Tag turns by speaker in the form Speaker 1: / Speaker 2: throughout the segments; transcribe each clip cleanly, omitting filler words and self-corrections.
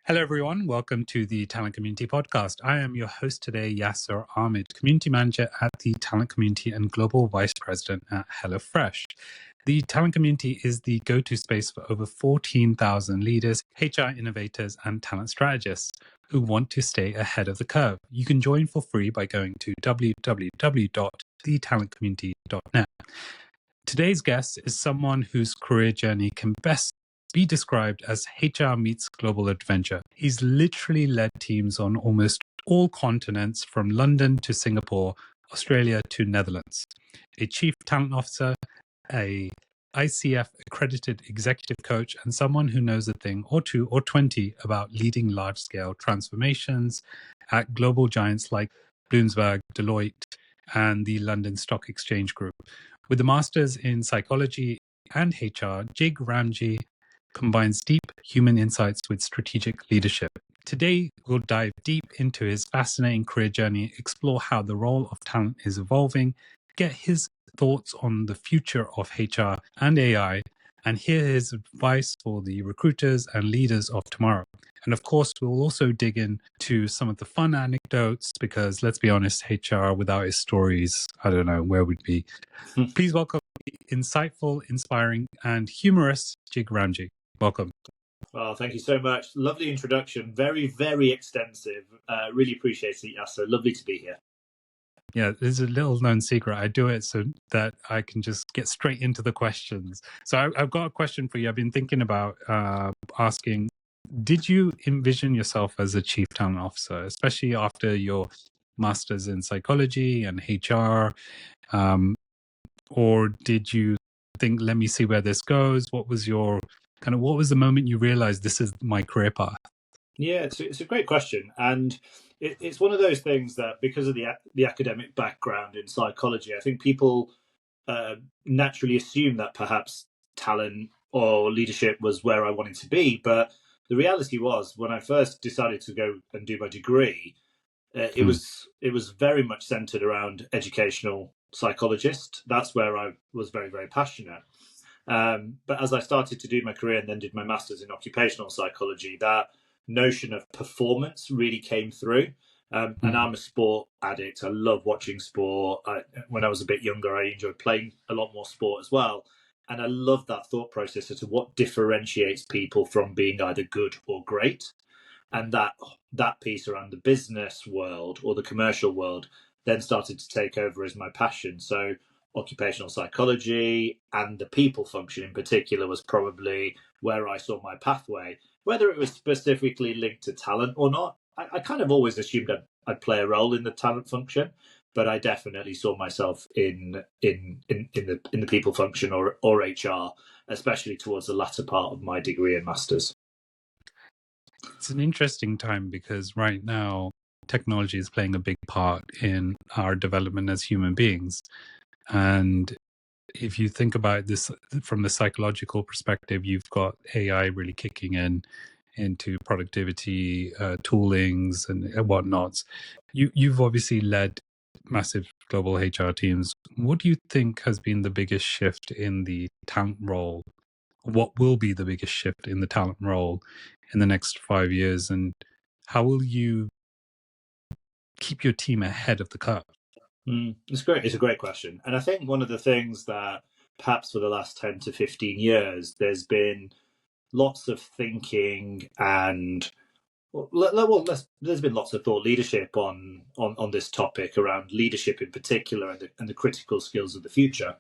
Speaker 1: Hello, everyone. Welcome to the Talent Community Podcast. I am your host today, Yasir Ahmed, Community Manager at the Talent Community and Global Vice President at HelloFresh. The Talent Community is the go-to space for over 14,000 leaders, HR innovators, and talent strategists who want to stay ahead of the curve. You can join for free by going to www.thetalentcommunity.net. Today's guest is someone whose career journey can best be described as HR meets global adventure. He's literally led teams on almost all continents, from London to Singapore, Australia to Netherlands. A chief talent officer, a ICF accredited executive coach, and someone who knows a thing or two or 20 about leading large-scale transformations at global giants like Bloomberg, Deloitte, and the London Stock Exchange Group. With a master's in psychology and HR, Jig Ramji combines deep human insights with strategic leadership. Today, we'll dive deep into his fascinating career journey, explore how the role of talent is evolving, get his thoughts on the future of HR and AI, and hear his advice for the recruiters and leaders of tomorrow. And of course, we'll also dig into some of the fun anecdotes because, let's be honest, HR without his stories, I don't know where we'd be. Please welcome the insightful, inspiring, and humorous Jig Ramji. Welcome.
Speaker 2: Well, thank you so much. Lovely introduction. Very, very extensive. Really appreciate it, Yasser. Lovely to be here.
Speaker 1: Yeah, there's a little known secret. I do it so that I can just get straight into the questions. So I've got a question for you. I've been thinking about asking, did you envision yourself as a chief talent officer, especially after your master's in psychology and HR? Or did you think, let me see where this goes? What was the moment you realized this is my career path?
Speaker 2: Yeah, it's a great question. And it's one of those things that because of the academic background in psychology, I think people naturally assume that perhaps talent or leadership was where I wanted to be. But the reality was, when I first decided to go and do my degree, it was very much centered around educational psychologist. That's where I was very, very passionate. But as I started to do my career and then did my master's in occupational psychology, that notion of performance really came through. And I'm a sport addict. I love watching sport. When I was a bit younger, I enjoyed playing a lot more sport as well. And I love that thought process as to what differentiates people from being either good or great. And that piece around the business world or the commercial world then started to take over as my passion. So occupational psychology and the people function in particular was probably where I saw my pathway. Whether it was specifically linked to talent or not, I kind of always assumed I'd play a role in the talent function, but I definitely saw myself in the people function or HR, especially towards the latter part of my degree and masters.
Speaker 1: It's an interesting time because right now technology is playing a big part in our development as human beings. And if you think about this from the psychological perspective, you've got AI really kicking into productivity, toolings and whatnots. You've obviously led massive global HR teams. What do you think has been the biggest shift in the talent role? What will be the biggest shift in the talent role in the next 5 years? And how will you keep your team ahead of the curve?
Speaker 2: It's great. It's a great question. And I think one of the things that perhaps for the last 10 to 15 years, there's been lots of thinking and there's been lots of thought leadership on this topic around leadership in particular and the critical skills of the future.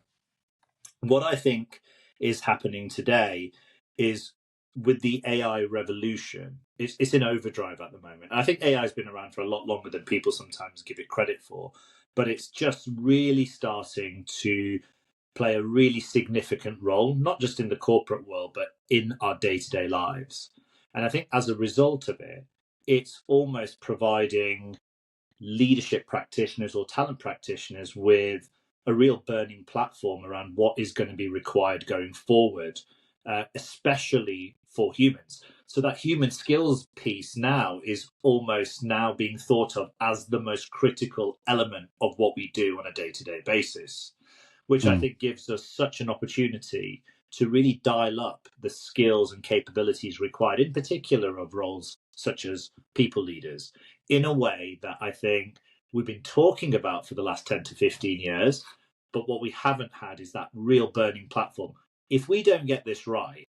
Speaker 2: What I think is happening today is with the AI revolution, it's in overdrive at the moment. And I think AI has been around for a lot longer than people sometimes give it credit for, but it's just really starting to play a really significant role, not just in the corporate world, but in our day-to-day lives. And I think as a result of it, it's almost providing leadership practitioners or talent practitioners with a real burning platform around what is going to be required going forward, especially for humans. So that human skills piece now is almost now being thought of as the most critical element of what we do on a day-to-day basis, which I think gives us such an opportunity to really dial up the skills and capabilities required, in particular of roles such as people leaders, in a way that I think we've been talking about for the last 10 to 15 years. But what we haven't had is that real burning platform. If we don't get this right,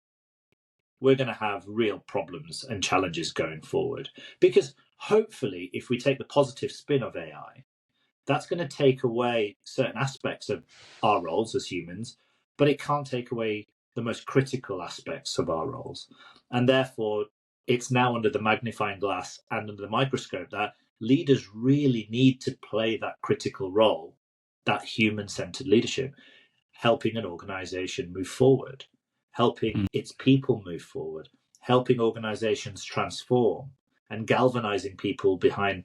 Speaker 2: we're going to have real problems and challenges going forward. Because hopefully, if we take the positive spin of AI, that's going to take away certain aspects of our roles as humans, but it can't take away the most critical aspects of our roles. And therefore, it's now under the magnifying glass and under the microscope that leaders really need to play that critical role, that human-centered leadership, helping an organization move forward, helping its people move forward, helping organizations transform, and galvanizing people behind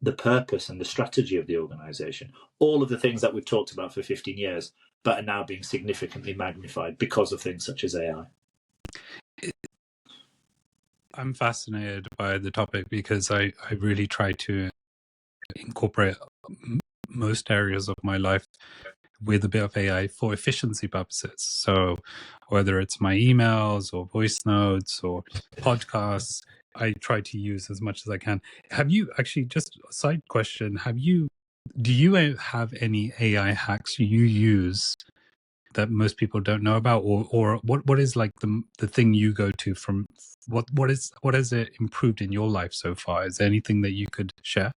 Speaker 2: the purpose and the strategy of the organization. All of the things that we've talked about for 15 years, but are now being significantly magnified because of things such as AI.
Speaker 1: I'm fascinated by the topic because I really try to incorporate most areas of my life with a bit of AI for efficiency purposes. So whether it's my emails or voice notes or podcasts, I try to use as much as I can. Have you actually, just a side question, do you have any AI hacks you use that most people don't know about, or what is like the thing you go to from what has it improved in your life so far? Is there anything that you could share?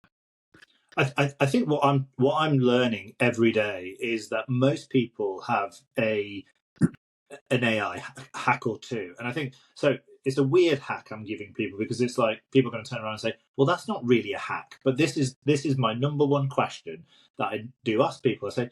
Speaker 2: I think what I'm learning every day is that most people have an AI hack or two, and I think so. It's a weird hack I'm giving people because it's like people are going to turn around and say, "Well, that's not really a hack." But this is my number one question that I do ask people. I say,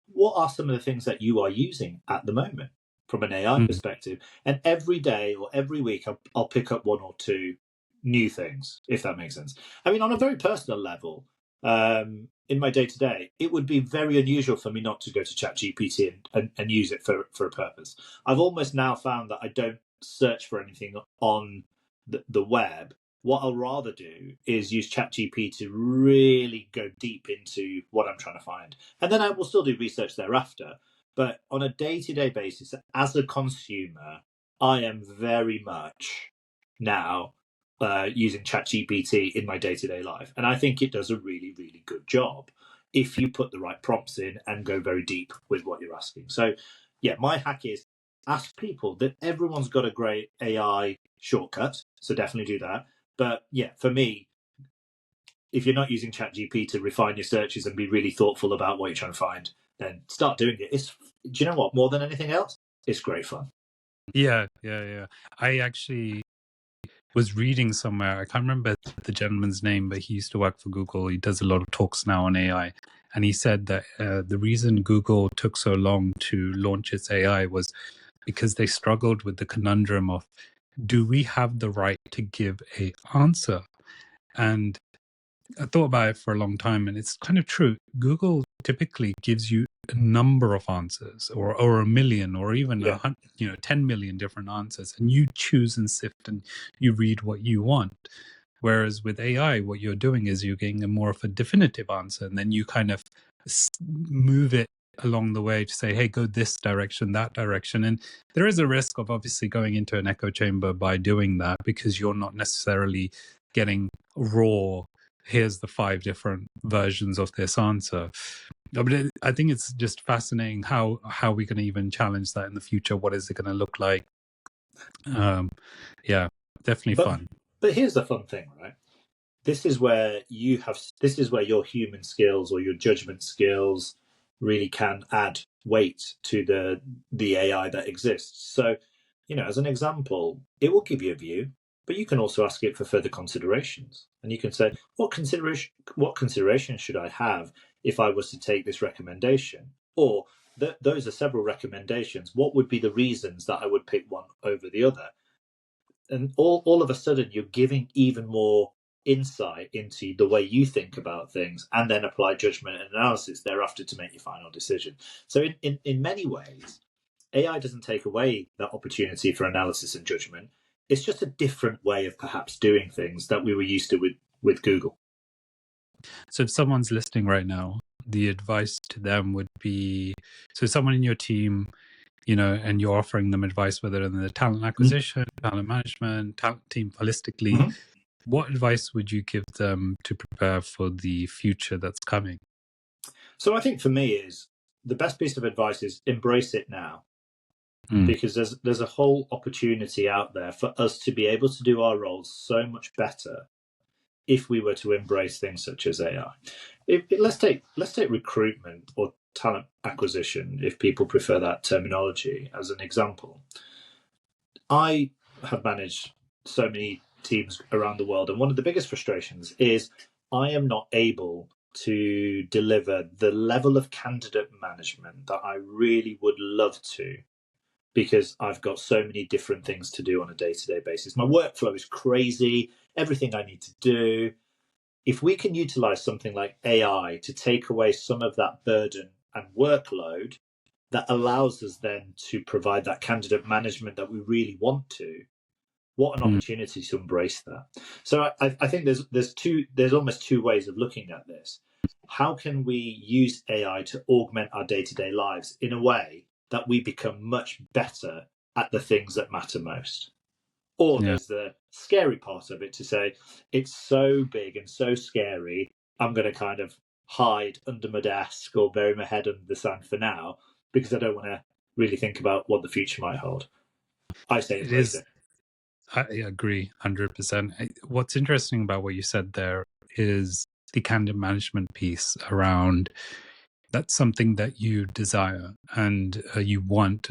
Speaker 2: "What are some of the things that you are using at the moment from an AI perspective?" And every day or every week, I'll pick up one or two new things, if that makes sense. I mean, on a very personal level, in my day to day, it would be very unusual for me not to go to ChatGPT and use it for a purpose. I've almost now found that I don't search for anything on the web. What I'll rather do is use ChatGPT to really go deep into what I'm trying to find. And then I will still do research thereafter. But on a day-to-day basis, as a consumer, I am very much now using ChatGPT in my day-to-day life. And I think it does a really, really good job if you put the right prompts in and go very deep with what you're asking. So, yeah, my hack is ask people. That everyone's got a great AI shortcut, so definitely do that. But yeah, for me, if you're not using ChatGPT to refine your searches and be really thoughtful about what you're trying to find, then start doing it. Do you know what? More than anything else, it's great fun.
Speaker 1: Yeah. I actually was reading somewhere, I can't remember the gentleman's name, but he used to work for Google. He does a lot of talks now on AI. And he said that the reason Google took so long to launch its AI was because they struggled with the conundrum of, do we have the right to give an answer? And I thought about it for a long time, and it's kind of true. Google typically gives you a number of answers, or a million, or even 10 million different answers, and you choose and sift and you read what you want. Whereas with AI, what you're doing is you're getting a more of a definitive answer, and then you kind of move it along the way to say, hey, go this direction, that direction. And there is a risk of obviously going into an echo chamber by doing that, because you're not necessarily getting raw, here's the 5 different versions of this answer. But I think it's just fascinating how we're going to even challenge that in the future. What is it going to look like? Yeah, definitely fun.
Speaker 2: But here's the fun thing, right? This is where your human skills or your judgment skills really can add weight to the AI that exists. So, as an example, it will give you a view, but you can also ask it for further considerations. And you can say, what consideration should I have if I was to take this recommendation? Or those are several recommendations. What would be the reasons that I would pick one over the other? And all of a sudden, you're giving even more insight into the way you think about things, and then apply judgment and analysis thereafter to make your final decision. So in many ways, AI doesn't take away that opportunity for analysis and judgment. It's just a different way of perhaps doing things that we were used to with Google.
Speaker 1: So if someone's listening right now, the advice to them would be, so someone in your team and you're offering them advice, whether in the talent acquisition, talent management, talent team holistically.
Speaker 2: Mm-hmm.
Speaker 1: What advice would you give them to prepare for the future that's coming?
Speaker 2: So I think for me is the best piece of advice is embrace it now, because there's a whole opportunity out there for us to be able to do our roles so much better if we were to embrace things such as AI. Let's take recruitment or talent acquisition, if people prefer that terminology, as an example. I have managed so many teams around the world, and one of the biggest frustrations is I am not able to deliver the level of candidate management that I really would love to, because I've got so many different things to do on a day-to-day basis. My workflow is crazy, everything I need to do. If we can utilize something like AI to take away some of that burden and workload, that allows us then to provide that candidate management that we really want to, what an opportunity to embrace that. So I think there's almost two ways of looking at this. How can we use AI to augment our day-to-day lives in a way that we become much better at the things that matter most? Or there's the scary part of it, to say it's so big and so scary, I'm going to kind of hide under my desk or bury my head under the sand for now, because I don't want to really think about what the future might hold. I say embrace it.
Speaker 1: I agree 100%. What's interesting about what you said there is the candidate management piece around that's something that you desire and you want.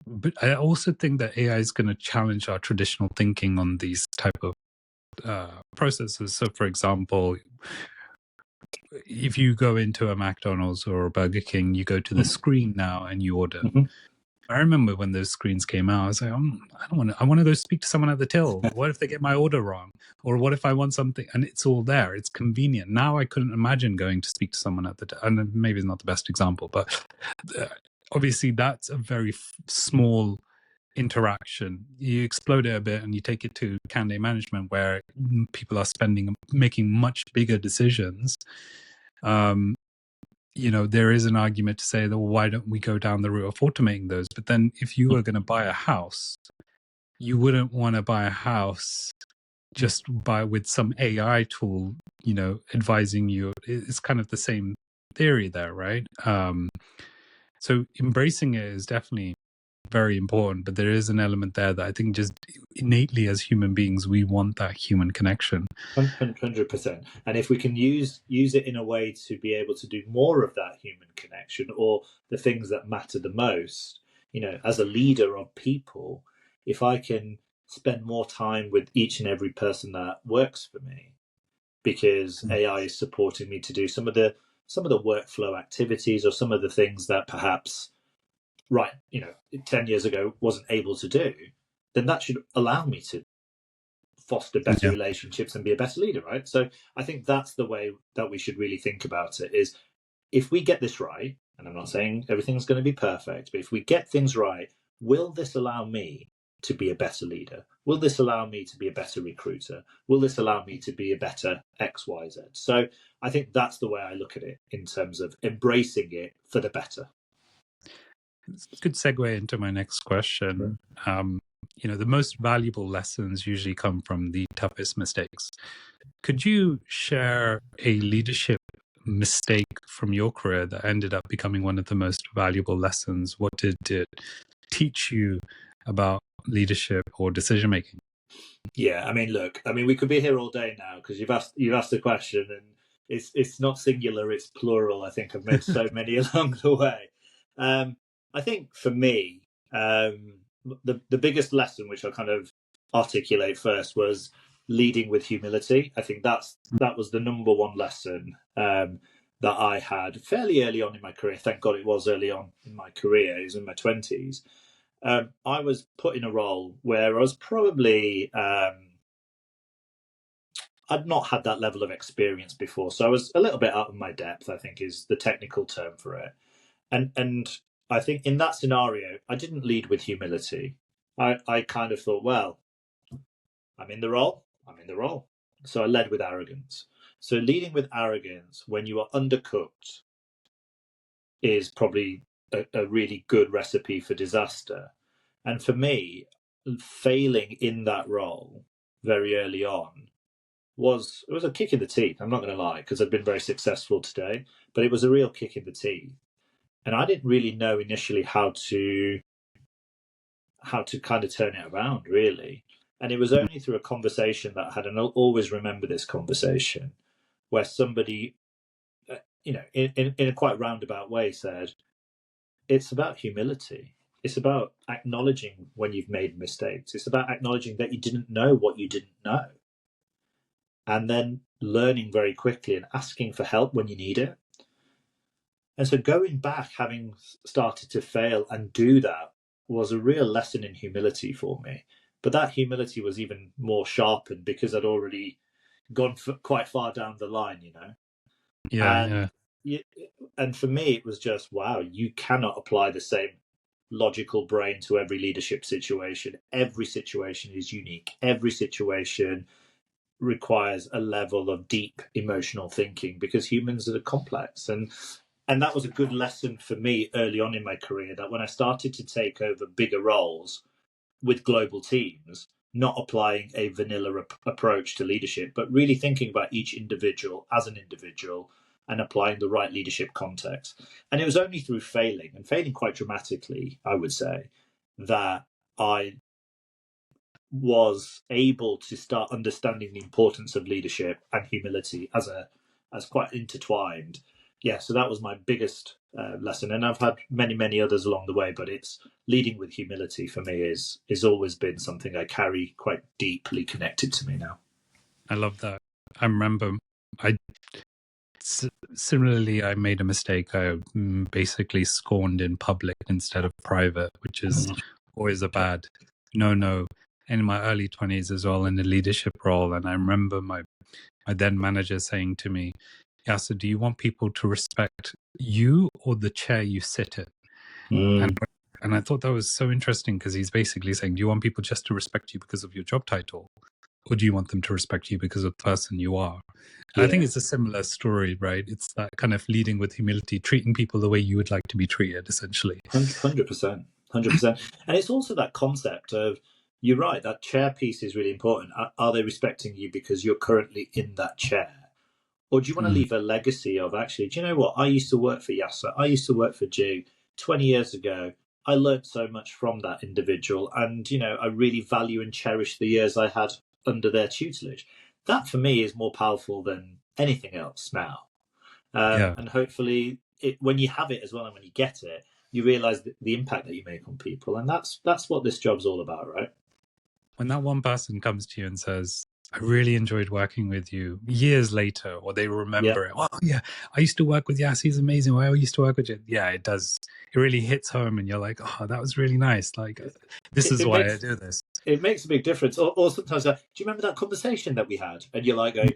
Speaker 1: But I also think that AI is going to challenge our traditional thinking on these type of processes. So, for example, if you go into a McDonald's or a Burger King, you go to the screen now and you order. I remember when those screens came out, I was like, I want to go speak to someone at the till. What if they get my order wrong? Or what if I want something? And it's all there. It's convenient. Now I couldn't imagine going to speak to someone at the till. And maybe it's not the best example, but obviously that's a very small interaction. You explode it a bit and you take it to candidate management, where people are making much bigger decisions. There is an argument to say that, well, why don't we go down the route of automating those? But then if you were going to buy a house, you wouldn't want to buy a house just with some AI tool, advising you. It's kind of the same theory there, right? So embracing it is definitely very important, but there is an element there that I think just innately as human beings, we want that human connection.
Speaker 2: 100%. And if we can use it in a way to be able to do more of that human connection, or the things that matter the most, as a leader of people, if I can spend more time with each and every person that works for me, because AI is supporting me to do some of the workflow activities, or some of the things that perhaps 10 years ago wasn't able to do, then that should allow me to foster better relationships and be a better leader, right? So I think that's the way that we should really think about it, is if we get this right, and I'm not saying everything's going to be perfect, but if we get things right, will this allow me to be a better leader? Will this allow me to be a better recruiter? Will this allow me to be a better XYZ? So I think that's the way I look at it, in terms of embracing it for the better.
Speaker 1: Good segue into my next question. The most valuable lessons usually come from the toughest mistakes. Could you share a leadership mistake from your career that ended up becoming one of the most valuable lessons? What did it teach you about leadership or decision making?
Speaker 2: Yeah, we could be here all day now, because you've asked the question, and it's not singular, it's plural. I think I've made so many along the way. I think for me, the biggest lesson, which I'll kind of articulate first, was leading with humility. I think that was the number one lesson that I had fairly early on in my career. Thank God it was early on in my career. It was in my 20s. I was put in a role where I was probably I'd not had that level of experience before, so I was a little bit out of my depth, I think is the technical term for it. And I think in that scenario, I didn't lead with humility. I kind of thought, well, I'm in the role. So I led with arrogance. So leading with arrogance when you are undercooked is probably a really good recipe for disaster. And for me, failing in that role very early on was a kick in the teeth. I'm not going to lie, because I've been very successful today, but it was a real kick in the teeth. And I didn't really know initially how to kind of turn it around, really. And it was only through a conversation that I had, and I'll always remember this conversation, where somebody, in a quite roundabout way said, it's about humility. It's about acknowledging when you've made mistakes. It's about acknowledging that you didn't know what you didn't know. And then learning very quickly and asking for help when you need it. And so going back, having started to fail and do that, was a real lesson in humility for me. But that humility was even more sharpened because I'd already gone quite far down the line,
Speaker 1: Yeah.
Speaker 2: And for me, it was just, wow, you cannot apply the same logical brain to every leadership situation. Every situation is unique. Every situation requires a level of deep emotional thinking, because humans are complex. And that was a good lesson for me early on in my career, that when I started to take over bigger roles with global teams, not applying a vanilla approach to leadership, but really thinking about each individual as an individual and applying the right leadership context. And it was only through failing, and failing quite dramatically, I would say, that I was able to start understanding the importance of leadership and humility as quite intertwined. Yeah, so that was my biggest lesson, and I've had many others along the way. But it's leading with humility for me is always been something I carry quite deeply connected to me now.
Speaker 1: I love that. I remember similarly, I made a mistake. I basically scorned in public instead of private, which is always a bad no in my early 20s as well, in a leadership role. And I remember my then manager saying to me, Yasir, do you want people to respect you or the chair you sit in? And I thought that was so interesting, because he's basically saying, do you want people just to respect you because of your job title? Or do you want them to respect you because of the person you are? And I think it's a similar story, right? It's that kind of leading with humility, treating people the way you would like to be treated, essentially.
Speaker 2: 100%. And it's also that concept of, you're right, that chair piece is really important. Are they respecting you because you're currently in that chair? Or do you want to leave a legacy of, actually, do you know what? I used to work for Yasir. I used to work for Jig 20 years ago. I learned so much from that individual. And, I really value and cherish the years I had under their tutelage. That, for me, is more powerful than anything else now. And hopefully, when you have it as well, and when you get it, you realize the impact that you make on people. And that's what this job's all about, right?
Speaker 1: When that one person comes to you and says, I really enjoyed working with you years later, or they remember it. Oh, yeah, I used to work with Yas. He's amazing. I used to work with you. Yeah, it does. It really hits home, and you're like, oh, that was really nice. Like, this is why I do this.
Speaker 2: It makes a big difference. Or sometimes, do you remember that conversation that we had? And you're like, I'm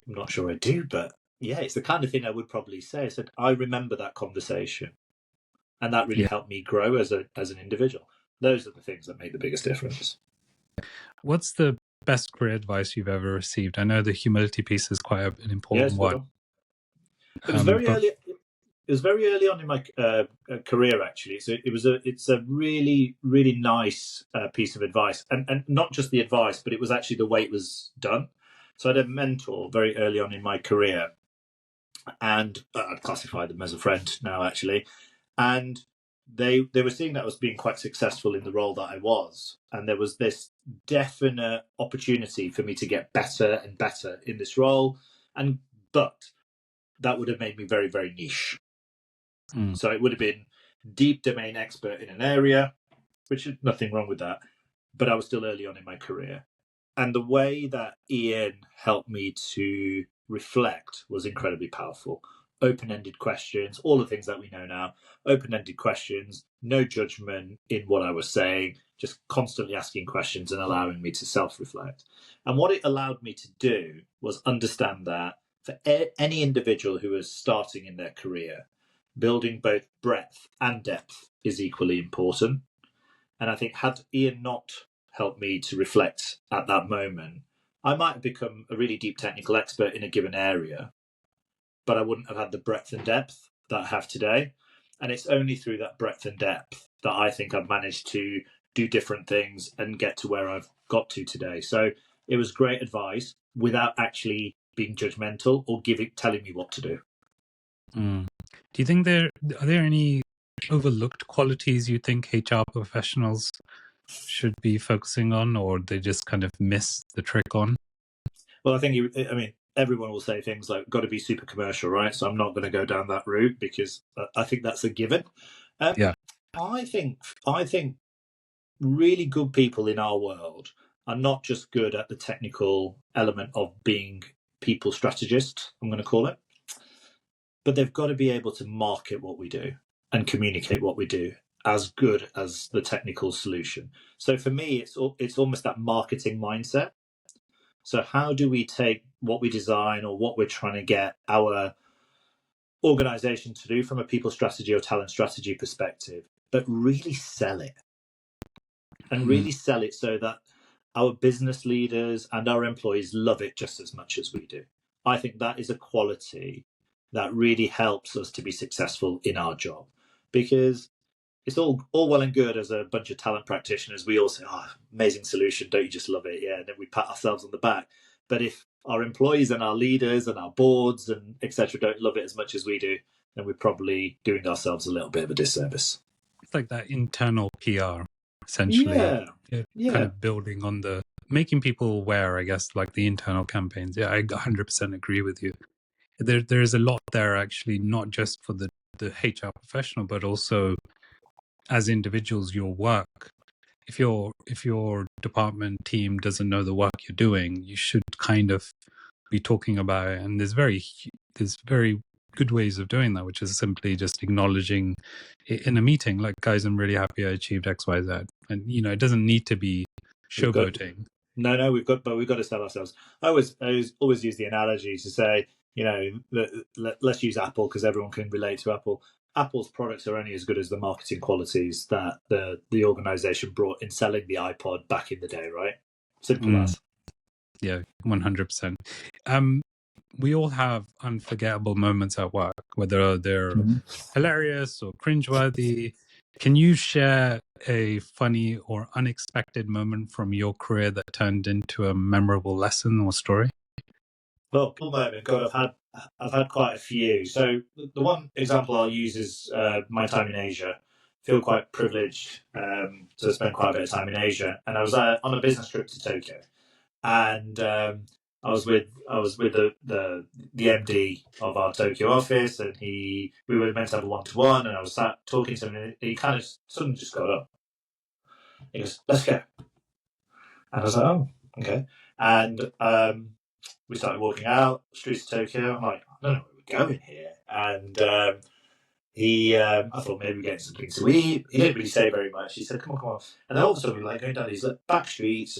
Speaker 2: not sure I do, but yeah, it's the kind of thing I would probably say. I said, I remember that conversation, and that really helped me grow as an individual. Those are the things that make the biggest difference.
Speaker 1: What's the best career advice you've ever received? I know the humility piece is quite an important one.
Speaker 2: It was very early. It was very early on in my career, actually. So it's a really nice piece of advice, and not just the advice, but it was actually the way it was done. So I had a mentor very early on in my career, and I'd classify them as a friend now, actually. And they were seeing that I was being quite successful in the role that I was, and there was this definite opportunity for me to get better and better in this role, but that would have made me very, very niche. So it would have been deep domain expert in an area, which is nothing wrong with that, but I was still early on in my career. And the way that Ian helped me to reflect was incredibly powerful. Open-ended questions, all the things that we know now, open-ended questions, no judgment in what I was saying, just constantly asking questions and allowing me to self-reflect. And what it allowed me to do was understand that for any individual who is starting in their career, building both breadth and depth is equally important. And I think had Ian not helped me to reflect at that moment, I might have become a really deep technical expert in a given area, but I wouldn't have had the breadth and depth that I have today. And it's only through that breadth and depth that I think I've managed to do different things and get to where I've got to today. So it was great advice without actually being judgmental or telling me what to do.
Speaker 1: Do you think are there any overlooked qualities you think HR professionals should be focusing on, or they just kind of miss the trick on?
Speaker 2: Well, everyone will say things like got to be super commercial, right? So I'm not going to go down that route because I think that's a given.
Speaker 1: Yeah.
Speaker 2: I think really good people in our world are not just good at the technical element of being people strategists, I'm going to call it, but they've got to be able to market what we do and communicate what we do as good as the technical solution. So for me, it's almost that marketing mindset. So how do we take what we design or what we're trying to get our organization to do from a people strategy or talent strategy perspective, but really sell it and really sell it so that our business leaders and our employees love it just as much as we do. I think that is a quality that really helps us to be successful in our job, because it's all well and good as a bunch of talent practitioners. We all say, oh, amazing solution. Don't you just love it? Yeah. And then we pat ourselves on the back. But if our employees and our leaders and our boards and etc. don't love it as much as we do, then we're probably doing ourselves a little bit of a disservice.
Speaker 1: It's like that internal PR, essentially.
Speaker 2: Yeah.
Speaker 1: Kind of building on making people aware, I guess, like the internal campaigns. Yeah, I 100% agree with you. There's a lot there, actually, not just for the HR professional, but also as individuals, your work. If your department team doesn't know the work you're doing, you should kind of be talking about it. And there's very good ways of doing that, which is simply just acknowledging in a meeting, like, guys, I'm really happy I achieved X, Y, Z. And it doesn't need to be showboating.
Speaker 2: No, we've got to sell ourselves. I always use the analogy to say, let's use Apple because everyone can relate to Apple. Apple's products are only as good as the marketing qualities that the organization brought in selling the iPod back in the day, right? Simple as.
Speaker 1: Yeah, 100%. We all have unforgettable moments at work, whether they're hilarious or cringeworthy. Can you share a funny or unexpected moment from your career that turned into a memorable lesson or story?
Speaker 2: Well, moment. God, I've had quite a few. So the one example I'll use is my time in Asia. I feel quite privileged to spend quite a bit of time in Asia, and I was on a business trip to Tokyo, and I was with the MD of our Tokyo office, and we were meant to have a 1-to-1, and I was sat talking to him, and he kind of suddenly just got up. He goes, "Let's go," and I was like, "Oh, okay," and we started walking out streets of Tokyo. I'm like, I don't know where we're going here. And I thought maybe we're getting something to eat. He didn't really say very much. He said, come on. And then all of a sudden we were like going down these back streets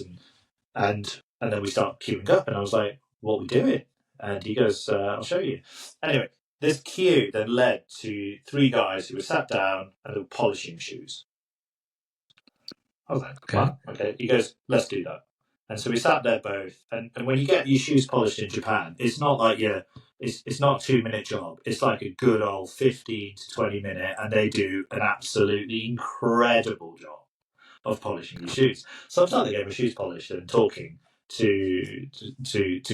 Speaker 2: and then we start queuing up. And I was like, what are we doing? And he goes, I'll show you. Anyway, this queue then led to 3 guys who were sat down and they were polishing shoes. I was like, wow, okay. He goes, let's do that. And so we sat there both, and when you get your shoes polished in Japan, it's not like it's not a 2-minute job. It's like a good old 15 to 20 minute, and they do an absolutely incredible job of polishing your shoes. So I'm starting to get my shoes polished and talking to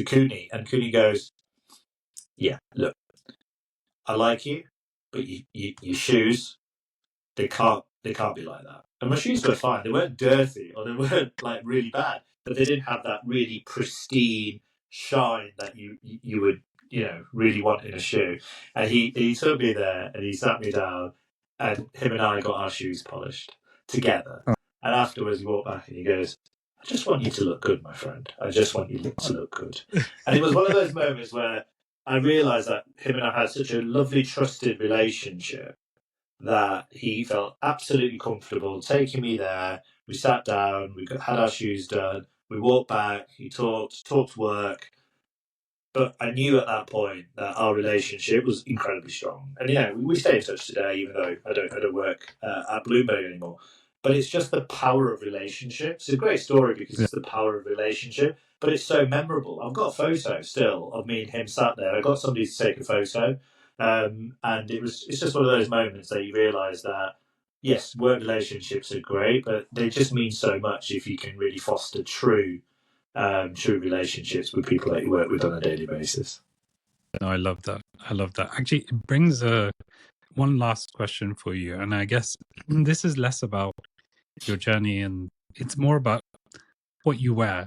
Speaker 2: Cooney, and Cooney goes, "Yeah, look, I like you, but your shoes, they can't be like that." And my shoes were fine; they weren't dirty or they weren't like really bad. But they didn't have that really pristine shine that you would really want in a shoe. And he took me there and he sat me down, and him and I got our shoes polished together. And afterwards he walked back and he goes, "I just want you to look good, my friend. I just want you to look good." And it was one of those moments where I realised that him and I had such a lovely, trusted relationship that he felt absolutely comfortable taking me there. We sat down, we had our shoes done, we walked back, he talked work. But I knew at that point that our relationship was incredibly strong. And we stay in touch today, even though I don't work at Bloomberg anymore. But it's just the power of relationship. It's a great story because it's the power of relationship, but it's so memorable. I've got a photo still of me and him sat there. I got somebody to take a photo, And it's just one of those moments that you realise that, yes, work relationships are great, but they just mean so much if you can really foster true relationships with people that you work with on a daily basis.
Speaker 1: No, I love that. I love that. Actually, it brings one last question for you. And I guess this is less about your journey and it's more about what you wear.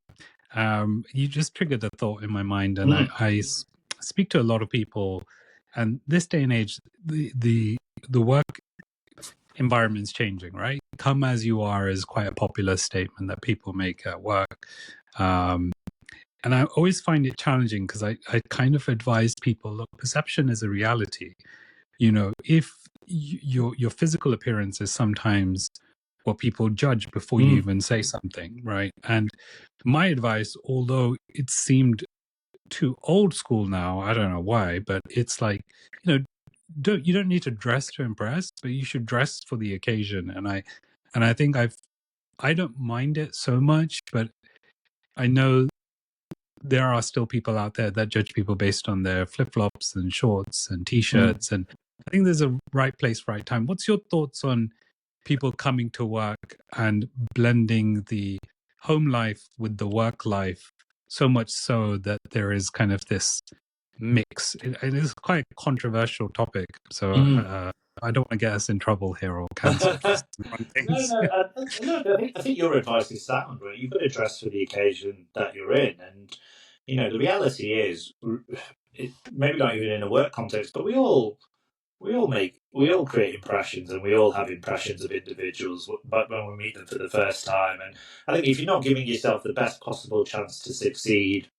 Speaker 1: You just triggered a thought in my mind, and I speak to a lot of people, and this day and age, the work environment's changing, right? Come as you are is quite a popular statement that people make at work. And I always find it challenging because I kind of advise people, look, perception is a reality. You know, if your physical appearance is sometimes what people judge before you even say something, right? And my advice, although it seemed too old school now, I don't know why, but it's like, you know, you don't need to dress to impress, but you should dress for the occasion. And I think I don't mind it so much, but I know there are still people out there that judge people based on their flip-flops and shorts and t-shirts. And I think there's a right place, right time. What's your thoughts on people coming to work and blending the home life with the work life, so much so that there is kind of this mix? It is quite a controversial topic. So I don't want to get us in trouble here or cancelled for some wrong things.
Speaker 2: No. I think your advice is sound, right? You've got to dress for the occasion that you're in, and you know the reality is, maybe not even in a work context, but we all create impressions, and we all have impressions of individuals. But when we meet them for the first time, and I think if you're not giving yourself the best possible chance to succeed,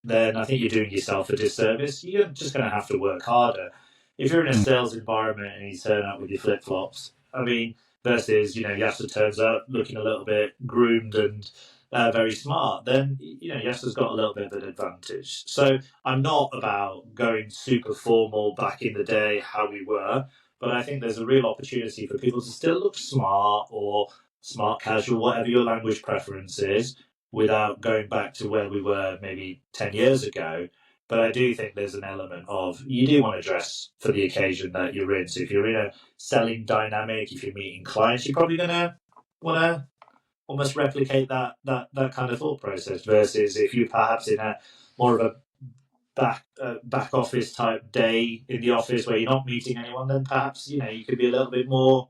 Speaker 2: then I think you're doing yourself a disservice. You're just going to have to work harder. If you're in a sales environment and you turn up with your flip flops, I mean, versus Yasir turns up looking a little bit groomed and very smart, then Yasir's got a little bit of an advantage. So I'm not about going super formal back in the day how we were, but I think there's a real opportunity for people to still look smart or smart casual, whatever your language preference is, without going back to where we were maybe 10 years ago. But I do think there's an element of you do want to dress for the occasion that you're in. So if you're in a selling dynamic, if you're meeting clients, you're probably going to want to almost replicate that kind of thought process, versus if you're perhaps in a more of a back office type day in the office where you're not meeting anyone, then perhaps you could be a little bit more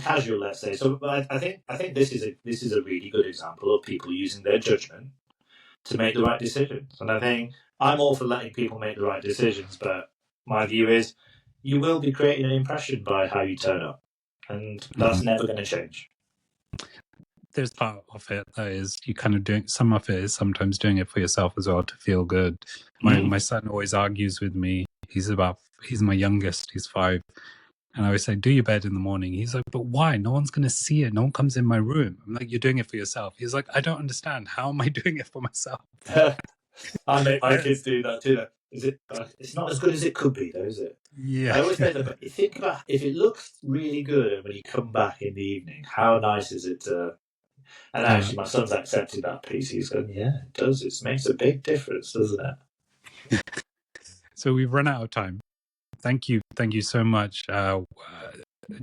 Speaker 2: casual, let's say. So I think this is a really good example of people using their judgment to make the right decisions. And I think I'm all for letting people make the right decisions, but my view is you will be creating an impression by how you turn up, and that's never going to change.
Speaker 1: There's part of it that is you kind of doing, some of it is sometimes doing it for yourself as well to feel good. My son always argues with me. He's my youngest, he's 5. And I always say, do your bed in the morning. He's like, but why? No one's going to see it. No one comes in my room. I'm like, you're doing it for yourself. He's like, I don't understand. How am I doing it for myself?
Speaker 2: I make my kids do that too. It's not as good as it could be, though, is it?
Speaker 1: Yeah.
Speaker 2: I always say that. Think about if it looks really good, and when you come back in the evening, how nice is it to? And actually, my son's accepted that piece. He's going, yeah, it does. It makes a big difference, doesn't it?
Speaker 1: So we've run out of time. Thank you so much,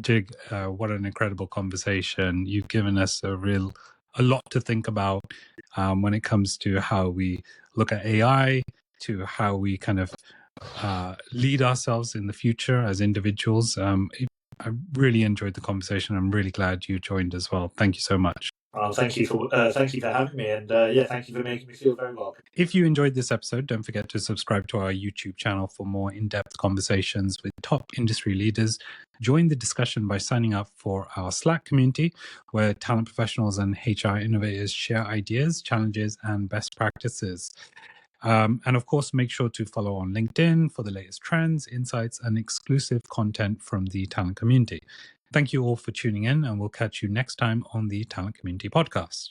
Speaker 1: Jig. What an incredible conversation. You've given us a lot to think about when it comes to how we look at AI, to how we kind of lead ourselves in the future as individuals. I really enjoyed the conversation. I'm really glad you joined as well. Thank you so much.
Speaker 2: Thank you for having me, and thank you for making me feel very welcome.
Speaker 1: If you enjoyed this episode, don't forget to subscribe to our YouTube channel for more in-depth conversations with top industry leaders. Join the discussion by signing up for our Slack community, where talent professionals and HR innovators share ideas, challenges, and best practices. And of course, make sure to follow on LinkedIn for the latest trends, insights, and exclusive content from the talent community. Thank you all for tuning in, and we'll catch you next time on the Talent Community Podcast.